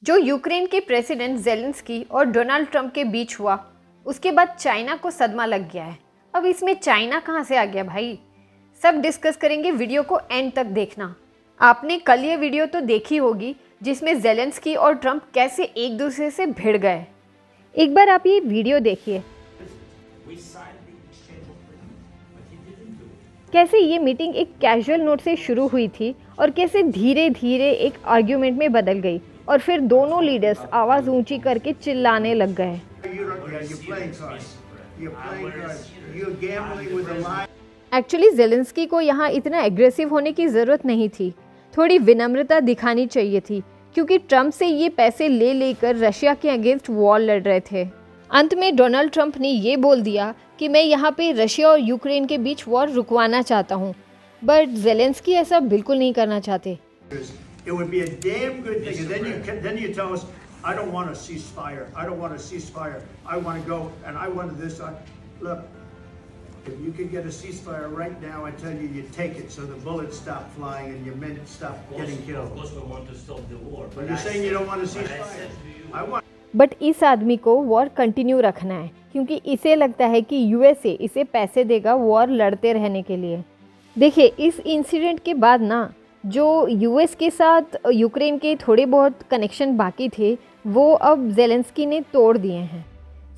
जो यूक्रेन के president Zelensky और डोनाल्ड ट्रंप के बीच हुआ, उसके बाद चाइना को सदमा लग गया है। अब इसमें चाइना कहाँ से आ गया भाई? सब डिस्कस करेंगे, वीडियो को एंड तक देखना। आपने कल ये वीडियो तो देखी होगी जिसमें ज़ेलेंस्की और ट्रंप कैसे एक दूसरे से भिड़ गए। एक बार आप ये वीडियो देखिए, कैसे ये मीटिंग एक कैजुअल नोट से शुरू हुई थी और कैसे धीरे धीरे एक आर्ग्यूमेंट में बदल गई और फिर दोनों लीडर्स आवाज़ ऊंची करके चिल्लाने लग गए। एक्चुअली ज़ेलेंस्की को यहाँ इतना एग्रेसिव होने की ज़रूरत नहीं थी, थोड़ी विनम्रता दिखानी चाहिए थी, क्योंकि ट्रंप से ये पैसे ले लेकर रशिया के अगेंस्ट वॉर लड़ रहे थे। अंत में डोनाल्ड ट्रंप ने ये बोल दिया कि मैं यहाँ पे रशिया और यूक्रेन के बीच वॉर रुकवाना चाहता हूँ, बट ज़ेलेंस्की ऐसा बिल्कुल नहीं करना चाहते। It would be a damn good thing, and then you tell us, I don't want a ceasefire. I don't want a ceasefire. I want to go, and I want this. Look, if you could get a ceasefire right now, I tell you, you take it, so the bullets stop flying and your men stop getting killed. Of course, we want to stop the war. But you're saying you don't want a ceasefire. I want. But इस आदमी को war continue रखना है, क्योंकि इसे लगता है कि यूएसए इसे पैसे देगा वॉर लड़ते रहने के लिए। देखिए, इस इंसिडेंट के बाद ना, जो यूएस के साथ यूक्रेन के थोड़े बहुत कनेक्शन बाकी थे, वो अब ज़ेलेंस्की ने तोड़ दिए हैं।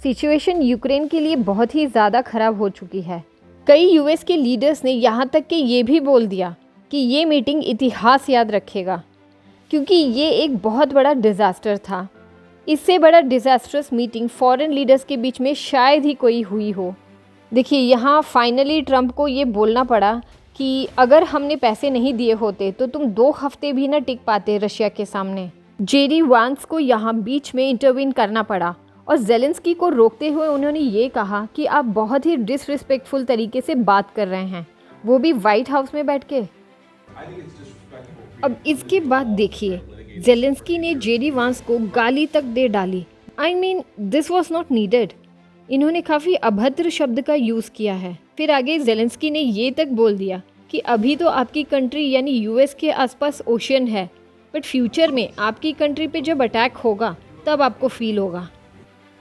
सिचुएशन यूक्रेन के लिए बहुत ही ज़्यादा ख़राब हो चुकी है। कई यूएस के लीडर्स ने यहाँ तक कि ये भी बोल दिया कि ये मीटिंग इतिहास याद रखेगा, क्योंकि ये एक बहुत बड़ा डिज़ास्टर था। इससे बड़ा डिज़ास्ट्रस मीटिंग फॉरेन लीडर्स के बीच में शायद ही कोई हुई हो। देखिए, यहाँ फाइनली ट्रंप को ये बोलना पड़ा कि अगर हमने पैसे नहीं दिए होते तो तुम 2 हफ्ते भी ना टिक पाते रशिया के सामने। जेडी वांस को यहाँ बीच में इंटरवीन करना पड़ा और ज़ेलेंस्की को रोकते हुए उन्होंने ये कहा कि आप बहुत ही डिसरिस्पेक्टफुल तरीके से बात कर रहे हैं, वो भी वाइट हाउस में बैठ के। अब इसके बाद देखिए, ज़ेलेंस्की ने जेडी वांस को गाली तक दे डाली। I mean, this was not needed. इन्होंने काफ़ी अभद्र शब्द का यूज़ किया है। फिर आगे ज़ेलेंस्की ने ये तक बोल दिया कि अभी तो आपकी कंट्री यानी यूएस के आसपास ओशन है, बट फ्यूचर में आपकी कंट्री पे जब अटैक होगा तब आपको फील होगा।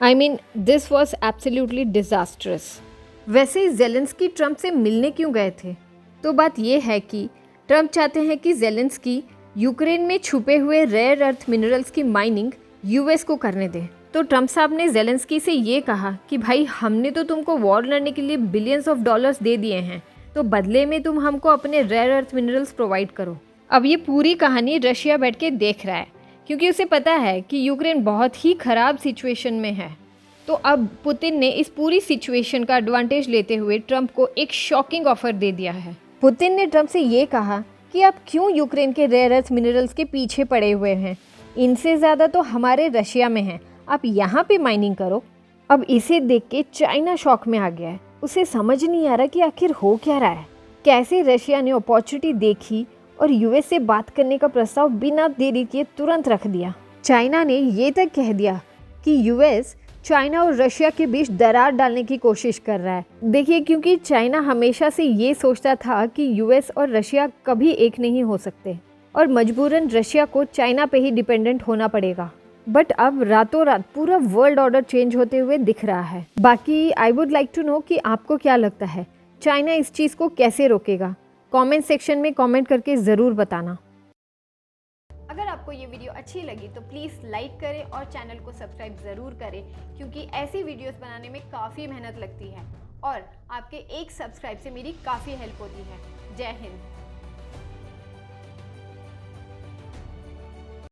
I mean, this was absolutely disastrous. वैसे ज़ेलेंस्की ट्रंप से मिलने क्यों गए थे? तो बात ये है कि ट्रंप चाहते हैं कि ज़ेलेंस्की यूक्रेन में छुपे हुए रेयर अर्थ मिनरल्स की माइनिंग यूएस को करने दें। तो ट्रंप साहब ने ज़ेलेंस्की से ये कहा कि भाई, हमने तो तुमको वॉर लड़ने के लिए बिलियंस ऑफ डॉलर्स दे दिए हैं, तो बदले में तुम हमको अपने रेयर अर्थ मिनरल्स प्रोवाइड करो। अब ये पूरी कहानी रशिया बैठ के देख रहा है, क्योंकि उसे पता है कि यूक्रेन बहुत ही ख़राब सिचुएशन में है। तो अब पुतिन ने इस पूरी सिचुएशन का एडवांटेज लेते हुए ट्रंप को एक शॉकिंग ऑफर दे दिया है। पुतिन ने ट्रंप से ये कहा कि आप क्यों यूक्रेन के रेयर अर्थ मिनरल्स के पीछे पड़े हुए हैं? इनसे ज़्यादा तो हमारे रशिया में है, आप यहाँ पे माइनिंग करो। अब इसे देख के चाइना शॉक में आ गया है। उसे समझ नहीं आ रहा कि आखिर हो क्या रहा है। कैसे रशिया ने अपॉर्चुनिटी देखी और यूएस से बात करने का प्रस्ताव बिना देरी किए तुरंत रख दिया। चाइना ने ये तक कह दिया कि यूएस चाइना और रशिया के बीच दरार डालने की कोशिश कर रहा है। देखिए, क्योंकि चाइना हमेशा से ये सोचता था कि यूएस और रशिया कभी एक नहीं हो सकते और मजबूरन रशिया को चाइना पे ही डिपेंडेंट होना पड़ेगा। बट अब रातों रात पूरा वर्ल्ड ऑर्डर चेंज होते हुए दिख रहा है। बाकी I would like to know कि आपको क्या लगता है, चाइना इस चीज़ को कैसे रोकेगा? कमेंट सेक्शन में कमेंट करके ज़रूर बताना। अगर आपको ये वीडियो अच्छी लगी तो प्लीज़ लाइक करें और चैनल को सब्सक्राइब ज़रूर करें, क्योंकि ऐसी वीडियोस बनाने में काफ़ी मेहनत लगती है और आपके एक सब्सक्राइब से मेरी काफ़ी हेल्प होती है। जय हिंद।